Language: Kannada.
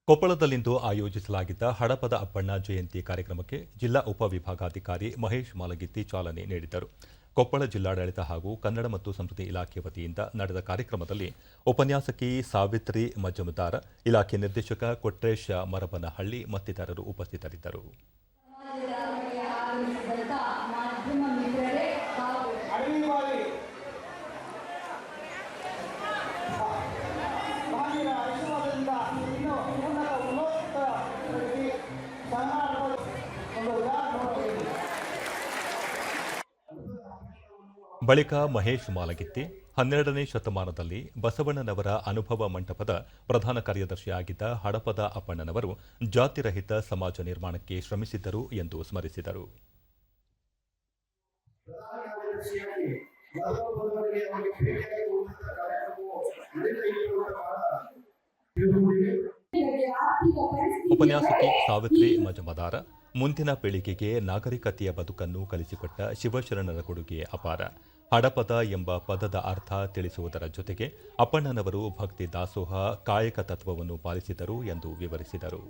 ಕೊಪ್ಪಳದಲ್ಲಿಂದು ಆಯೋಜಿಸಲಾಗಿದ್ದ ಹಡಪದ ಅಪ್ಪಣ್ಣ ಜಯಂತಿ ಕಾರ್ಯಕ್ರಮಕ್ಕೆ ಜಿಲ್ಲಾ ಉಪವಿಭಾಗಾಧಿಕಾರಿ ಮಹೇಶ್ ಮಾಲಗಿತ್ತಿ ಚಾಲನೆ ನೀಡಿದರು. ಕೊಪ್ಪಳ ಜಿಲ್ಲಾಡಳಿತ ಹಾಗೂ ಕನ್ನಡ ಮತ್ತು ಸಂಸ್ಕೃತಿ ಇಲಾಖೆ ವತಿಯಿಂದ ನಡೆದ ಕಾರ್ಯಕ್ರಮದಲ್ಲಿ ಉಪನ್ಯಾಸಕಿ ಸಾವಿತ್ರಿ ಮಜುಮದಾರ್, ಇಲಾಖೆ ನಿರ್ದೇಶಕ ಕೊಟ್ರೇಶ ಮರಬನಹಳ್ಳಿ ಮತ್ತಿತರರು ಉಪಸ್ಥಿತರಿದ್ದರು. ಬಳಿಕ ಮಹೇಶ್ ಮಾಲಗಿತ್ತಿ 12ನೇ ಶತಮಾನದಲ್ಲಿ ಬಸವಣ್ಣನವರ ಅನುಭವ ಮಂಟಪದ ಪ್ರಧಾನ ಕಾರ್ಯದರ್ಶಿಯಾಗಿದ್ದ ಹಡಪದ ಅಪ್ಪಣ್ಣನವರು ಜಾತಿರಹಿತ ಸಮಾಜ ನಿರ್ಮಾಣಕ್ಕೆ ಶ್ರಮಿಸಿದ್ದರು ಎಂದು ಸ್ಮರಿಸಿದರು. ಉಪನ್ಯಾಸಕಿ ಸಾವಿತ್ರಿ ಮಜುಮದಾರ್ ಮುಂದಿನ ಪೀಳಿಗೆಗೆ ನಾಗರಿಕತೆಯ ಬದುಕನ್ನು ಕಲಿಸಿಕೊಟ್ಟ ಶಿವಶರಣರ ಕೊಡುಗೆ ಅಪಾರ. ಹಡಪದ ಎಂಬ ಪದದ ಅರ್ಥ ತಿಳಿಸುವುದರ ಜೊತೆಗೆ ಅಪ್ಪಣ್ಣನವರು ಭಕ್ತಿ ದಾಸೋಹ, ಕಾಯಕ ತತ್ವವನ್ನು ಪಾಲಿಸಿದರು ಎಂದು ವಿವರಿಸಿದರು.